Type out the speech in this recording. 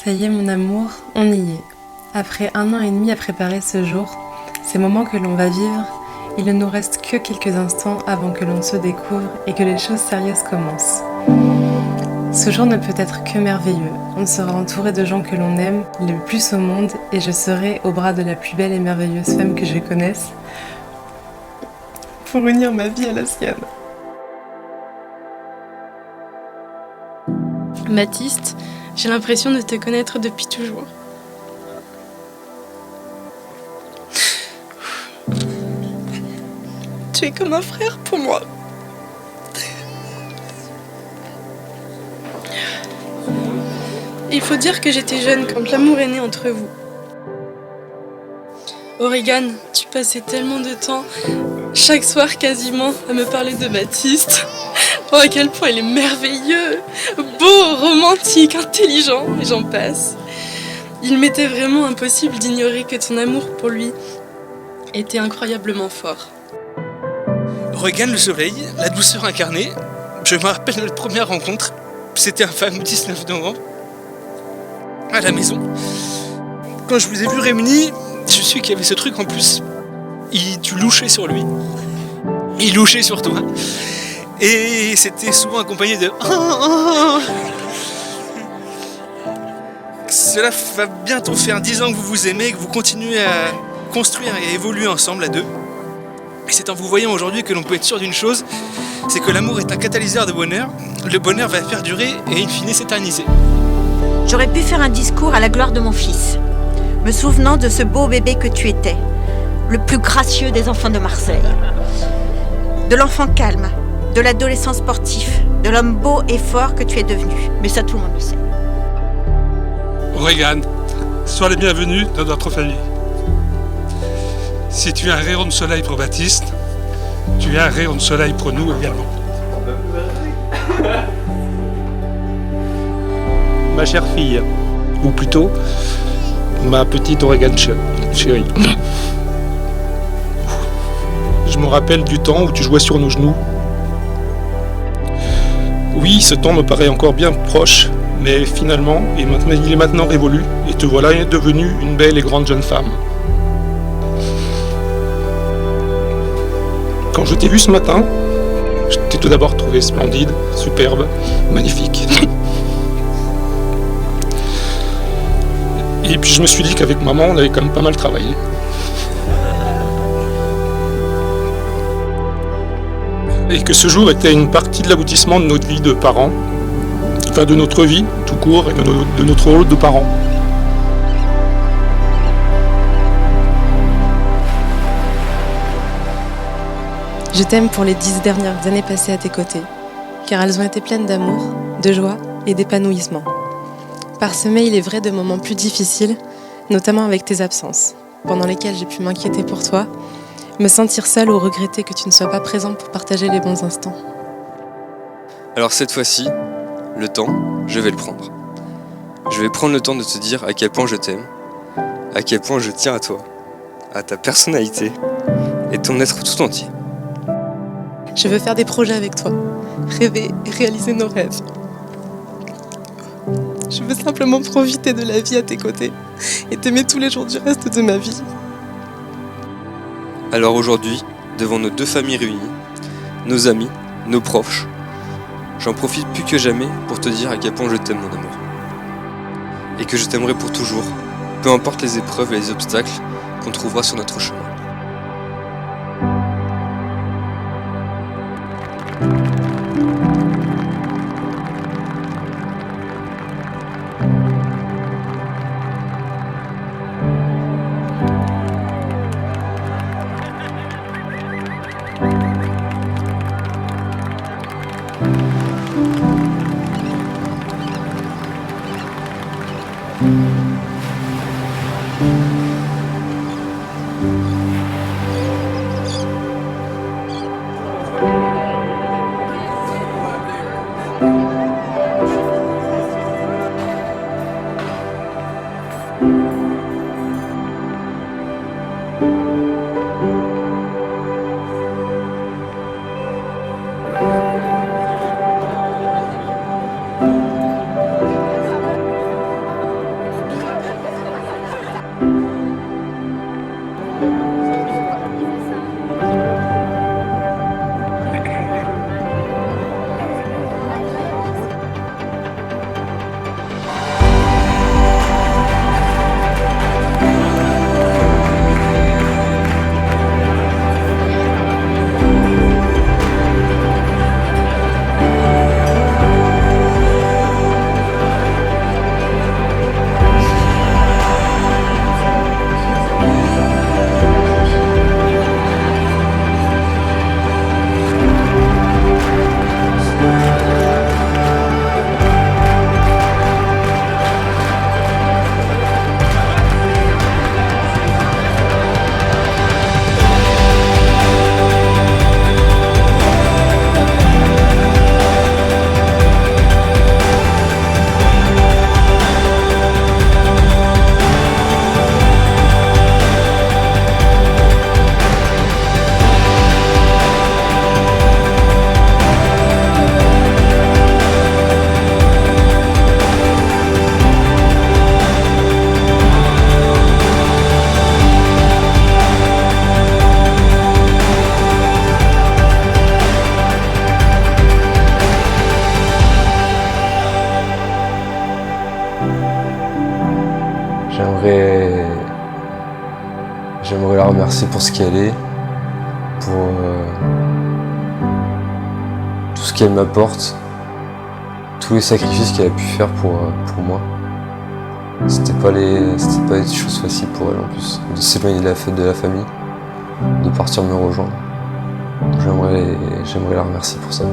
Ça y est mon amour, on y est. Après 1 an et demi à préparer ce jour, ces moments que l'on va vivre, il ne nous reste que quelques instants avant que l'on se découvre et que les choses sérieuses commencent. Ce jour ne peut être que merveilleux. On sera entouré de gens que l'on aime le plus au monde et je serai au bras de la plus belle et merveilleuse femme que je connaisse pour unir ma vie à la sienne. Baptiste, j'ai l'impression de te connaître depuis toujours. Tu es comme un frère pour moi. Il faut dire que j'étais jeune quand l'amour est né entre vous. Regan, tu passais tellement de temps, chaque soir quasiment, à me parler de Baptiste. Oh, à quel point il est merveilleux, beau, romantique, intelligent, et j'en passe. Il m'était vraiment impossible d'ignorer que ton amour pour lui était incroyablement fort. Regan le soleil, la douceur incarnée. Je me rappelle notre première rencontre. C'était un fameux 19 novembre. À la maison. Quand je vous ai vu réunis, je suis qu'il y avait ce truc en plus. Tu louchais sur lui. Il louchait sur toi. Et c'était souvent accompagné de Cela va bientôt faire 10 ans que vous vous aimez, que vous continuez à construire et à évoluer ensemble à deux. Et c'est en vous voyant aujourd'hui que l'on peut être sûr d'une chose, c'est que l'amour est un catalyseur de bonheur. Le bonheur va perdurer et in fine s'éterniser. J'aurais pu faire un discours à la gloire de mon fils, me souvenant de ce beau bébé que tu étais, le plus gracieux des enfants de Marseille. De l'enfant calme, de l'adolescent sportif, de l'homme beau et fort que tu es devenu. Mais ça, tout le monde le sait. Regan, sois le bienvenu dans notre famille. Si tu es un rayon de soleil pour Baptiste, tu es un rayon de soleil pour nous également. Ma chère fille, ou plutôt, ma petite Regan chérie. Je me rappelle du temps où tu jouais sur nos genoux. Oui, ce temps me paraît encore bien proche, mais finalement, il est maintenant révolu, et te voilà devenue une belle et grande jeune femme. Quand je t'ai vu ce matin, je t'ai tout d'abord trouvé splendide, superbe, magnifique. Et puis je me suis dit qu'avec maman, on avait quand même pas mal travaillé. Et que ce jour était une partie de l'aboutissement de notre vie de parents, enfin de notre vie tout court et de notre rôle de parents. Je t'aime pour les 10 dernières années passées à tes côtés, car elles ont été pleines d'amour, de joie et d'épanouissement. Parsemées, il est vrai, de moments plus difficiles, notamment avec tes absences, pendant lesquelles j'ai pu m'inquiéter pour toi, me sentir seule ou regretter que tu ne sois pas présent pour partager les bons instants. Alors cette fois-ci, le temps, je vais le prendre. Je vais prendre le temps de te dire à quel point je t'aime, à quel point je tiens à toi, à ta personnalité et ton être tout entier. Je veux faire des projets avec toi, rêver et réaliser nos rêves. Je veux simplement profiter de la vie à tes côtés et t'aimer tous les jours du reste de ma vie. Alors aujourd'hui, devant nos deux familles réunies, nos amis, nos proches, j'en profite plus que jamais pour te dire à quel point je t'aime, mon amour. Et que je t'aimerai pour toujours, peu importe les épreuves et les obstacles qu'on trouvera sur notre chemin. J'aimerais la remercier pour ce qu'elle est, pour tout ce qu'elle m'apporte, tous les sacrifices qu'elle a pu faire pour moi. C'était pas des choses faciles pour elle en plus, de s'éloigner de la famille, de partir me rejoindre. J'aimerais la remercier pour ça.